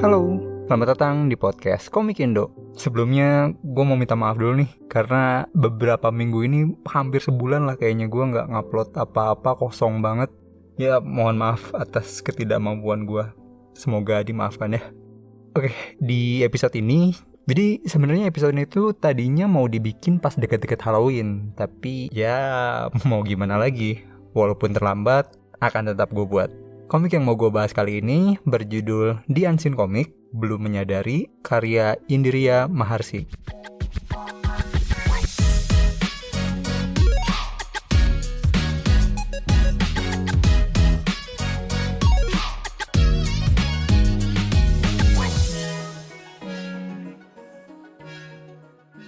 Halo, selamat datang di podcast Komik Indo. Sebelumnya gue mau minta maaf dulu nih, karena beberapa minggu ini hampir sebulan lah kayaknya gue gak ngupload apa-apa, kosong banget. Ya mohon maaf atas ketidakmampuan gue, semoga dimaafkan ya. Oke, di episode ini, jadi sebenarnya episode ini tuh tadinya mau dibikin pas deket-deket Halloween, tapi ya mau gimana lagi, walaupun terlambat akan tetap gue buat. Komik yang mau gue bahas kali ini berjudul The Unseen Comic, Belum Menyadari, karya Indriya Maharshi.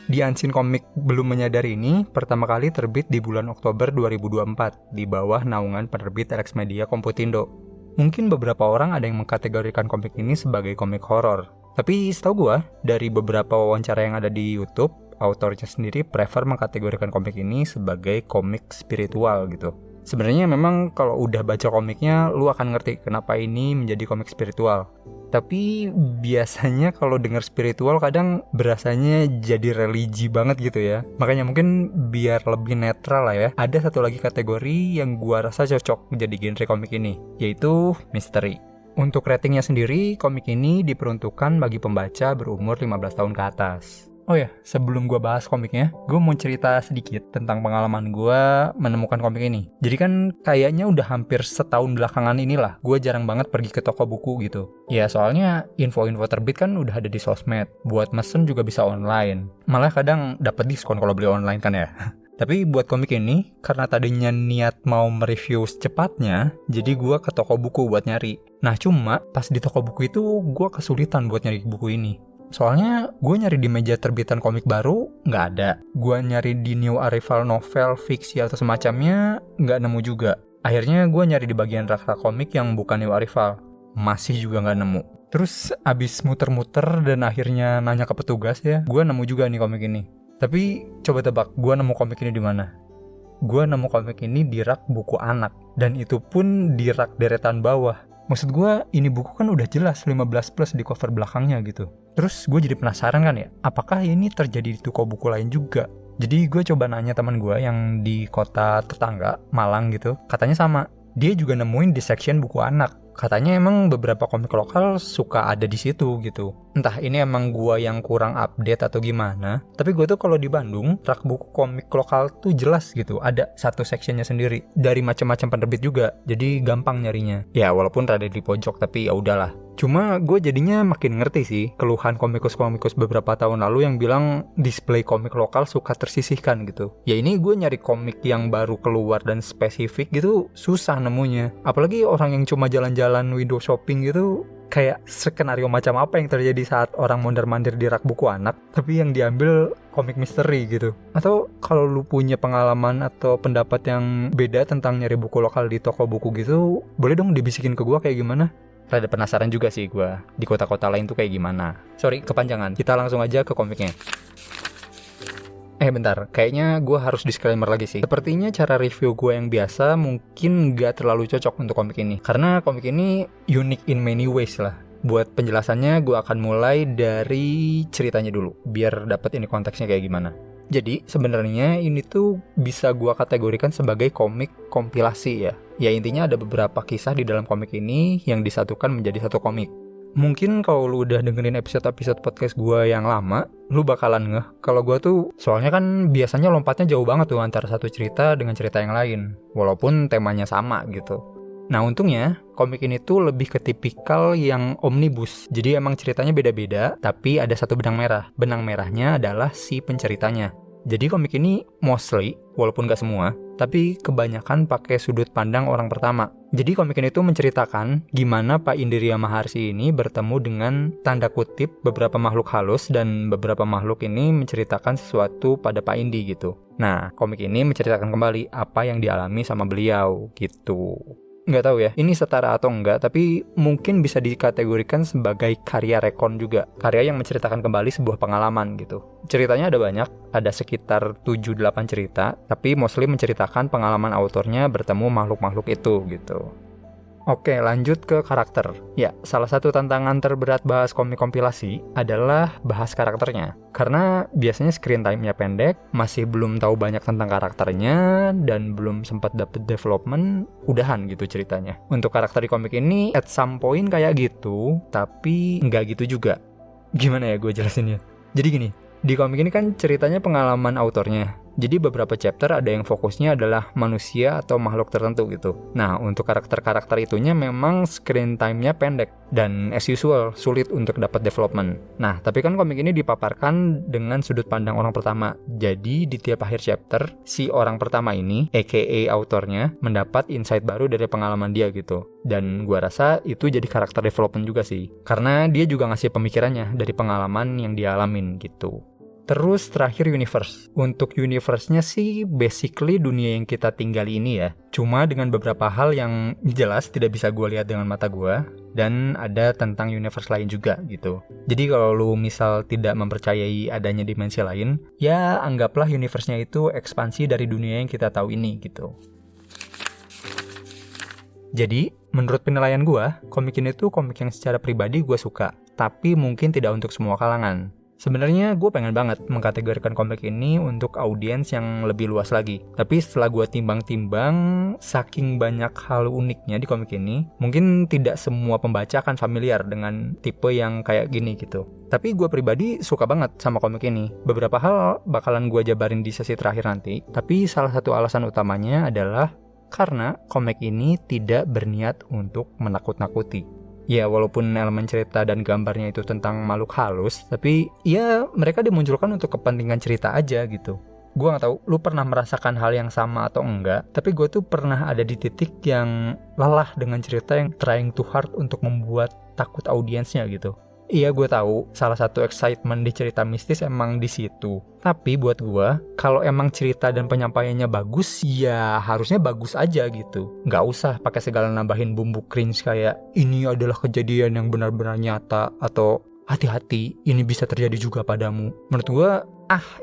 The Unseen Comic Belum Menyadari ini pertama kali terbit di bulan Oktober 2024 di bawah naungan penerbit Rex Media Komputindo. Mungkin beberapa orang ada yang mengkategorikan komik ini sebagai komik horor. Tapi setahu gue, dari beberapa wawancara yang ada di YouTube, autornya sendiri prefer mengkategorikan komik ini sebagai komik spiritual gitu. Sebenarnya memang kalau udah baca komiknya, lu akan ngerti kenapa ini menjadi komik spiritual. Tapi biasanya kalau dengar spiritual kadang berasanya jadi religi banget gitu ya. Makanya mungkin biar lebih netral lah ya, ada satu lagi kategori yang gua rasa cocok menjadi genre komik ini, yaitu misteri. Untuk ratingnya sendiri, komik ini diperuntukkan bagi pembaca berumur 15 tahun ke atas. Oh ya, sebelum gue bahas komiknya, gue mau cerita sedikit tentang pengalaman gue menemukan komik ini. Jadi kan kayaknya udah hampir setahun belakangan inilah, gue jarang banget pergi ke toko buku gitu. Ya soalnya info-info terbit kan udah ada di sosmed, buat mesen juga bisa online. Malah kadang dapet diskon kalau beli online kan ya. Tapi buat komik ini, karena tadinya niat mau mereview secepatnya, jadi gue ke toko buku buat nyari. Nah cuma pas di toko buku itu gue kesulitan buat nyari buku ini. Soalnya gue nyari di meja terbitan komik baru, nggak ada. Gue nyari di new arrival novel, fiksi atau semacamnya, nggak nemu juga. Akhirnya gue nyari di bagian rak-rak komik yang bukan new arrival. Masih juga nggak nemu. Terus abis muter-muter dan akhirnya nanya ke petugas ya, gue nemu juga nih komik ini. Tapi coba tebak, gue nemu komik ini di mana? Gue nemu komik ini di rak buku anak. Dan itu pun di rak deretan bawah. Maksud gue, ini buku kan udah jelas 15 plus di cover belakangnya gitu. Terus gue jadi penasaran kan ya, apakah ini terjadi di toko buku lain juga? Jadi gue coba nanya teman gue yang di kota tetangga, Malang gitu. Katanya sama, dia juga nemuin di section buku anak. Katanya emang beberapa komik lokal suka ada di situ gitu. Entah ini emang gua yang kurang update atau gimana, tapi gua tuh kalau di Bandung, rak buku komik lokal tuh jelas gitu, ada satu sectionnya sendiri dari macam-macam penerbit juga. Jadi gampang nyarinya. Ya walaupun rada di pojok, tapi ya udahlah. Cuma gue jadinya makin ngerti sih keluhan komikus-komikus beberapa tahun lalu yang bilang display komik lokal suka tersisihkan gitu. Ya ini gue nyari komik yang baru keluar dan spesifik gitu susah nemunya. Apalagi orang yang cuma jalan-jalan window shopping gitu, kayak skenario macam apa yang terjadi saat orang mondar-mandir di rak buku anak, tapi yang diambil komik misteri gitu. Atau kalau lu punya pengalaman atau pendapat yang beda tentang nyari buku lokal di toko buku gitu, boleh dong dibisikin ke gue kayak gimana? Rada penasaran juga sih gue, di kota-kota lain tuh kayak gimana. Sorry, kepanjangan. Kita langsung aja ke komiknya. Bentar, kayaknya gue harus disclaimer lagi sih. Sepertinya cara review gue yang biasa mungkin gak terlalu cocok untuk komik ini. Karena komik ini unique in many ways lah. Buat penjelasannya gue akan mulai dari ceritanya dulu, biar dapet ini konteksnya kayak gimana. Jadi sebenarnya ini tuh bisa gue kategorikan sebagai komik kompilasi ya. Ya intinya ada beberapa kisah di dalam komik ini yang disatukan menjadi satu komik. Mungkin kalau lu udah dengerin episode-episode podcast gue yang lama, lu bakalan ngeh kalau gue tuh soalnya kan biasanya lompatnya jauh banget tuh antara satu cerita dengan cerita yang lain, walaupun temanya sama gitu. Nah untungnya komik ini tuh lebih ke tipikal yang omnibus. Jadi emang ceritanya beda-beda, tapi ada satu benang merah. Benang merahnya adalah si penceritanya. Jadi komik ini mostly, walaupun gak semua, tapi kebanyakan pakai sudut pandang orang pertama. Jadi komik ini tuh menceritakan gimana Pak Indriya Maharshi ini bertemu dengan tanda kutip beberapa makhluk halus, dan beberapa makhluk ini menceritakan sesuatu pada Pak Indi gitu. Nah, komik ini menceritakan kembali apa yang dialami sama beliau gitu. Nggak tahu ya, ini setara atau enggak, tapi mungkin bisa dikategorikan sebagai karya rekon juga. Karya yang menceritakan kembali sebuah pengalaman gitu. Ceritanya ada banyak, ada sekitar 7-8 cerita, tapi mostly menceritakan pengalaman autornya bertemu makhluk-makhluk itu gitu. Oke, lanjut ke karakter. Ya, salah satu tantangan terberat bahas komik kompilasi adalah bahas karakternya. Karena biasanya screen time-nya pendek, masih belum tahu banyak tentang karakternya, dan belum sempat dapet development, udahan gitu ceritanya. Untuk karakter di komik ini, at some point kayak gitu, tapi nggak gitu juga. Gimana ya gue jelasinnya? Jadi gini, di komik ini kan ceritanya pengalaman autornya. Jadi beberapa chapter ada yang fokusnya adalah manusia atau makhluk tertentu gitu. Nah, untuk karakter-karakter itunya memang screen time-nya pendek. Dan as usual, sulit untuk dapat development. Nah, tapi kan komik ini dipaparkan dengan sudut pandang orang pertama. Jadi di tiap akhir chapter, si orang pertama ini, aka autornya, mendapat insight baru dari pengalaman dia gitu. Dan gua rasa itu jadi karakter development juga sih. Karena dia juga ngasih pemikirannya dari pengalaman yang dia alamin gitu. Terus terakhir universe. Untuk universe-nya sih basically dunia yang kita tinggali ini ya. Cuma dengan beberapa hal yang jelas tidak bisa gue lihat dengan mata gue. Dan ada tentang universe lain juga gitu. Jadi kalau lu misal tidak mempercayai adanya dimensi lain, ya anggaplah universe-nya itu ekspansi dari dunia yang kita tahu ini gitu. Jadi, menurut penilaian gue, komik ini tuh komik yang secara pribadi gue suka. Tapi mungkin tidak untuk semua kalangan. Sebenarnya gue pengen banget mengkategorikan komik ini untuk audiens yang lebih luas lagi. Tapi setelah gue timbang-timbang, saking banyak hal uniknya di komik ini, mungkin tidak semua pembaca akan familiar dengan tipe yang kayak gini gitu. Tapi gue pribadi suka banget sama komik ini. Beberapa hal bakalan gue jabarin di sesi terakhir nanti. Tapi salah satu alasan utamanya adalah karena komik ini tidak berniat untuk menakut-nakuti. Ya, walaupun elemen cerita dan gambarnya itu tentang makhluk halus, tapi ya mereka dimunculkan untuk kepentingan cerita aja gitu. Gue gak tahu lu pernah merasakan hal yang sama atau enggak, tapi gue tuh pernah ada di titik yang lelah dengan cerita yang trying too hard untuk membuat takut audiensnya gitu. Iya, gue tahu salah satu excitement di cerita mistis emang di situ. Tapi buat gue, kalau emang cerita dan penyampaiannya bagus, ya harusnya bagus aja gitu. Nggak usah pakai segala nambahin bumbu cringe kayak ini adalah kejadian yang benar-benar nyata atau hati-hati, ini bisa terjadi juga padamu. Menurut gue,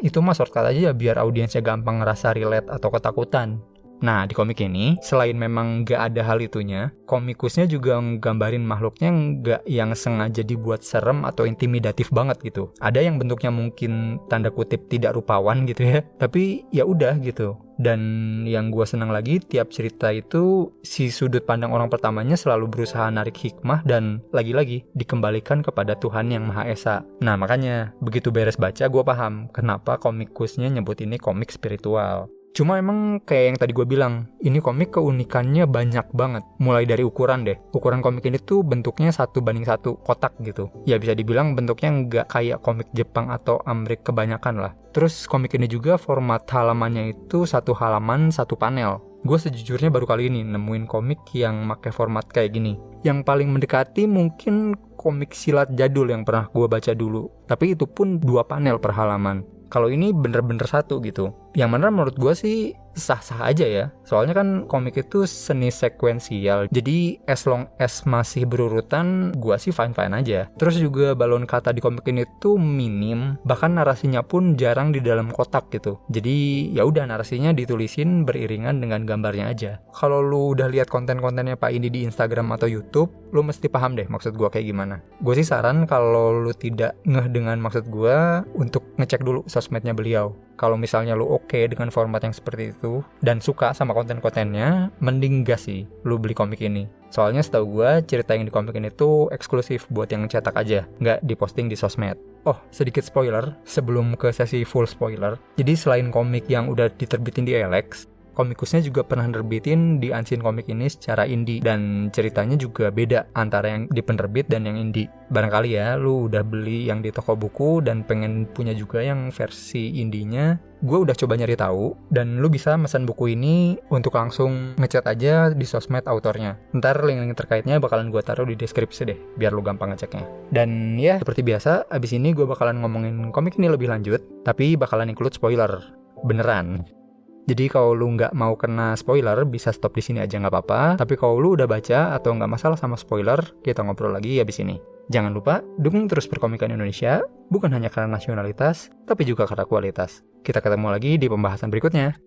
itu mah shortcut aja biar audiensnya gampang ngerasa relate atau ketakutan. Nah, di komik ini, selain memang nggak ada hal itunya, komikusnya juga nggambarin makhluknya nggak yang sengaja dibuat serem atau intimidatif banget gitu. Ada yang bentuknya mungkin tanda kutip tidak rupawan gitu ya, tapi ya udah gitu. Dan yang gue senang lagi, tiap cerita itu si sudut pandang orang pertamanya selalu berusaha narik hikmah dan lagi-lagi dikembalikan kepada Tuhan yang Maha Esa. Nah, makanya begitu beres baca, gue paham kenapa komikusnya nyebut ini komik spiritual. Cuma emang kayak yang tadi gue bilang, ini komik keunikannya banyak banget. Mulai dari ukuran deh. Ukuran komik ini tuh bentuknya 1:1, kotak gitu. Ya bisa dibilang bentuknya nggak kayak komik Jepang atau Amerika kebanyakan lah. Terus komik ini juga format halamannya itu 1 halaman 1 panel. Gue sejujurnya baru kali ini nemuin komik yang pakai format kayak gini. Yang paling mendekati mungkin komik silat jadul yang pernah gue baca dulu. Tapi itu pun 2 panel per halaman. Kalau ini bener-bener 1 gitu. Yang mana menurut gue sih sah-sah aja ya. Soalnya kan komik itu seni sekuensial. Jadi as long as masih berurutan, gue sih fine-fine aja. Terus juga balon kata di komik ini tuh minim. Bahkan narasinya pun jarang di dalam kotak gitu. Jadi ya udah narasinya ditulisin beriringan dengan gambarnya aja. Kalau lu udah lihat konten-kontennya Pak Indi di Instagram atau YouTube, lu mesti paham deh maksud gue kayak gimana. Gue sih saran kalau lu tidak ngeh dengan maksud gue, untuk ngecek dulu sosmednya beliau. Kalau misalnya lu oke dengan format yang seperti itu dan suka sama konten-kontennya, mending gas sih lu beli komik ini. Soalnya setahu gue cerita yang di komik ini tuh eksklusif buat yang cetak aja, nggak diposting di sosmed. Oh, sedikit spoiler sebelum ke sesi full spoiler. Jadi selain komik yang udah diterbitin di Elex, komikusnya juga pernah nerbitin di Unseen Comic ini secara indie, dan ceritanya juga beda antara yang di penerbit dan yang indie. Barangkali ya lu udah beli yang di toko buku dan pengen punya juga yang versi indinya, gue udah coba nyari tahu, dan lu bisa pesan buku ini untuk langsung ngechat aja di sosmed autornya. Ntar link-link terkaitnya bakalan gue taruh di deskripsi deh, biar lu gampang ngeceknya. Dan ya, seperti biasa, abis ini gue bakalan ngomongin komik ini lebih lanjut, tapi bakalan include spoiler. Beneran. Jadi kalau lu nggak mau kena spoiler, bisa stop di sini aja nggak apa-apa. Tapi kalau lu udah baca atau nggak masalah sama spoiler, kita ngobrol lagi abis ini. Jangan lupa, dukung terus perkomikan Indonesia, bukan hanya karena nasionalitas, tapi juga karena kualitas. Kita ketemu lagi di pembahasan berikutnya.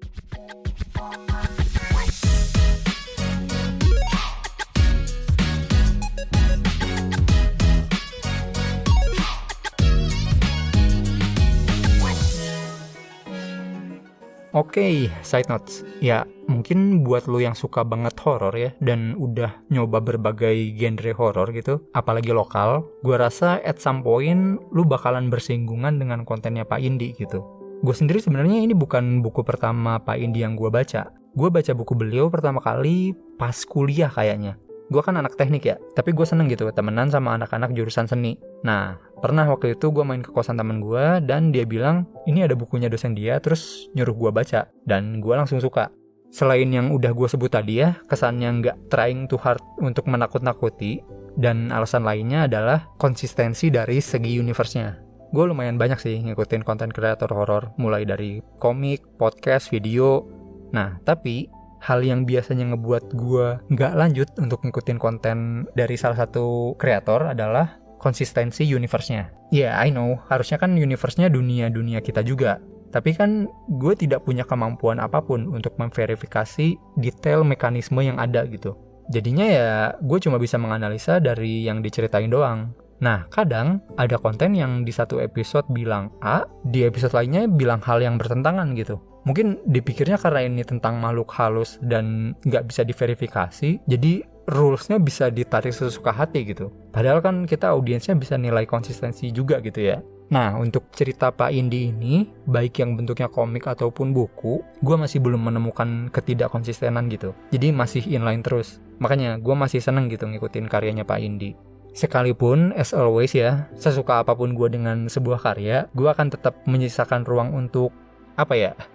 Oke, side notes. Ya, mungkin buat lu yang suka banget horor ya, dan udah nyoba berbagai genre horor gitu, apalagi lokal, gua rasa at some point lu bakalan bersinggungan dengan kontennya Pak Indi gitu. Gue sendiri sebenarnya ini bukan buku pertama Pak Indi yang gue baca. Gue baca buku beliau pertama kali pas kuliah kayaknya. Gue kan anak teknik ya, tapi gue seneng gitu temenan sama anak-anak jurusan seni. Nah, pernah waktu itu gue main ke kosan temen gue, dan dia bilang, ini ada bukunya dosen dia, terus nyuruh gue baca. Dan gue langsung suka. Selain yang udah gue sebut tadi ya, kesannya nggak trying too hard untuk menakut-nakuti, dan alasan lainnya adalah konsistensi dari segi universe-nya. Gue lumayan banyak sih ngikutin konten kreator horor, mulai dari komik, podcast, video. Nah, tapi hal yang biasanya ngebuat gue nggak lanjut untuk ngikutin konten dari salah satu kreator adalah konsistensi universe-nya. I know, harusnya kan universe-nya dunia-dunia kita juga. Tapi kan gue tidak punya kemampuan apapun untuk memverifikasi detail mekanisme yang ada gitu. Jadinya ya gue cuma bisa menganalisa dari yang diceritain doang. Nah, kadang ada konten yang di satu episode bilang A, di episode lainnya bilang hal yang bertentangan gitu. Mungkin dipikirnya karena ini tentang makhluk halus dan nggak bisa diverifikasi, jadi rules-nya bisa ditarik sesuka hati gitu. Padahal kan kita audiensnya bisa nilai konsistensi juga gitu ya. Nah, untuk cerita Pak Indi ini, baik yang bentuknya komik ataupun buku, gue masih belum menemukan ketidakkonsistenan gitu. Jadi masih inline terus. Makanya gue masih seneng gitu ngikutin karyanya Pak Indi. Sekalipun, as always ya, sesuka apapun gue dengan sebuah karya, gue akan tetap menyisakan ruang untuk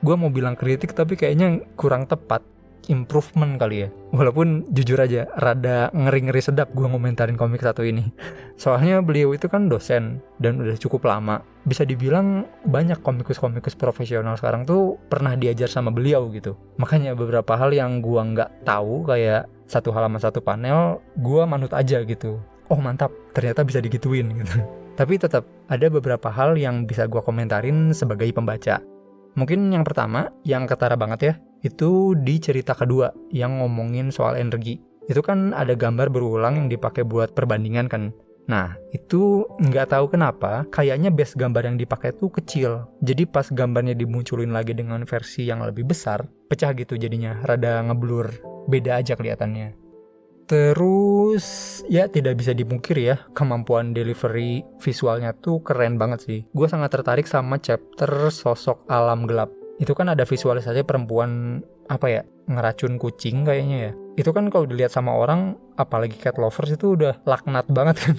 gue mau bilang kritik tapi kayaknya kurang tepat, improvement kali ya. Walaupun jujur aja rada ngeri-ngeri sedap gue ngomentarin komik satu ini. Soalnya beliau itu kan dosen dan udah cukup lama. Bisa dibilang banyak komikus-komikus profesional sekarang tuh pernah diajar sama beliau gitu. Makanya beberapa hal yang gue nggak tahu, kayak satu halaman satu panel, gue manut aja gitu. Oh mantap, ternyata bisa digituin gitu. Tapi tetap ada beberapa hal yang bisa gue komentarin sebagai pembaca. Mungkin yang pertama, yang ketara banget ya, itu di cerita kedua yang ngomongin soal energi. Itu kan ada gambar berulang yang dipakai buat perbandingan kan. Nah, itu nggak tahu kenapa, kayaknya base gambar yang dipakai tuh kecil. Jadi pas gambarnya dimunculin lagi dengan versi yang lebih besar, pecah gitu jadinya, rada ngeblur, beda aja kelihatannya. Terus, ya tidak bisa dipungkiri ya, kemampuan delivery visualnya tuh keren banget sih. Gue sangat tertarik sama chapter sosok alam gelap. Itu kan ada visualisasi perempuan, ngeracun kucing kayaknya ya. Itu kan kalau dilihat sama orang, apalagi cat lovers itu udah laknat banget kan.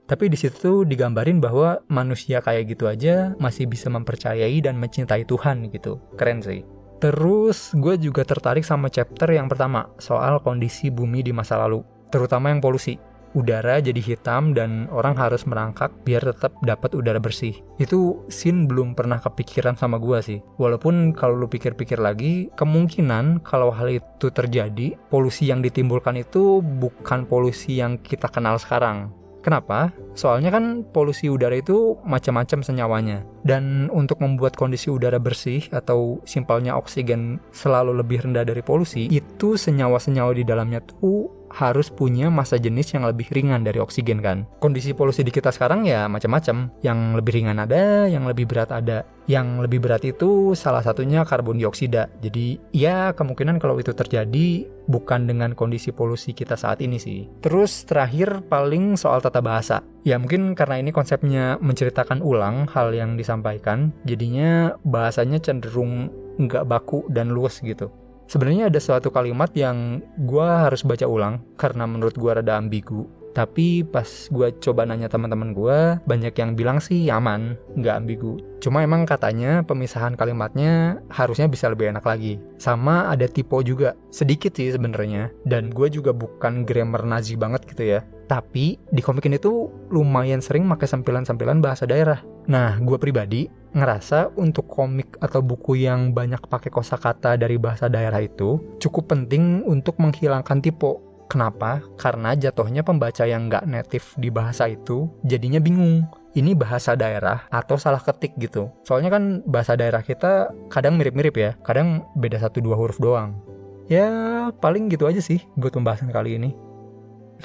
Tapi di situ digambarin bahwa manusia kayak gitu aja masih bisa mempercayai dan mencintai Tuhan gitu. Keren sih. Terus gue juga tertarik sama chapter yang pertama, soal kondisi bumi di masa lalu, terutama yang polusi. Udara jadi hitam dan orang harus merangkak biar tetap dapat udara bersih. Itu scene belum pernah kepikiran sama gue sih. Walaupun kalau lu pikir-pikir lagi, kemungkinan kalau hal itu terjadi, polusi yang ditimbulkan itu bukan polusi yang kita kenal sekarang. Kenapa? Soalnya kan polusi udara itu macam-macam senyawanya. Dan untuk membuat kondisi udara bersih atau simpelnya oksigen selalu lebih rendah dari polusi, itu senyawa-senyawa di dalamnya tuh harus punya massa jenis yang lebih ringan dari oksigen kan. Kondisi polusi di kita sekarang ya macam-macam. Yang lebih ringan ada, yang lebih berat ada. Yang lebih berat itu salah satunya karbon dioksida. Jadi ya kemungkinan kalau itu terjadi bukan dengan kondisi polusi kita saat ini sih. Terus terakhir paling soal tata bahasa. Ya mungkin karena ini konsepnya menceritakan ulang hal yang disampaikan, jadinya bahasanya cenderung nggak baku dan luas gitu. Sebenarnya ada suatu kalimat yang gue harus baca ulang karena menurut gue rada ambigu. Tapi pas gue coba nanya teman-teman gue, banyak yang bilang sih aman, nggak ambigu. Cuma emang katanya pemisahan kalimatnya harusnya bisa lebih enak lagi. Sama ada typo juga, sedikit sih sebenarnya. Dan gue juga bukan grammar Nazi banget gitu ya. Tapi di komik ini tuh lumayan sering pakai sampilan-sampilan bahasa daerah. Nah, gue pribadi ngerasa untuk komik atau buku yang banyak pakai kosakata dari bahasa daerah itu cukup penting untuk menghilangkan typo. Kenapa? Karena jatuhnya pembaca yang nggak native di bahasa itu jadinya bingung. Ini bahasa daerah atau salah ketik gitu. Soalnya kan bahasa daerah kita kadang mirip-mirip ya. Kadang beda 1-2 huruf doang. Ya paling gitu aja sih buat pembahasan kali ini.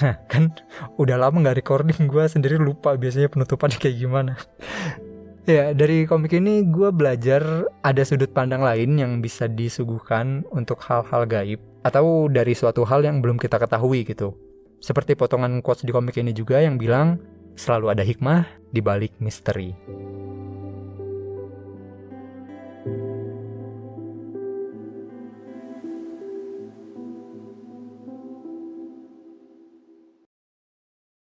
Nah kan udah lama nggak recording, gue sendiri lupa biasanya penutupannya kayak gimana. Ya, dari komik ini gue belajar ada sudut pandang lain yang bisa disuguhkan untuk hal-hal gaib atau dari suatu hal yang belum kita ketahui gitu. Seperti potongan quotes di komik ini juga yang bilang selalu ada hikmah di balik misteri.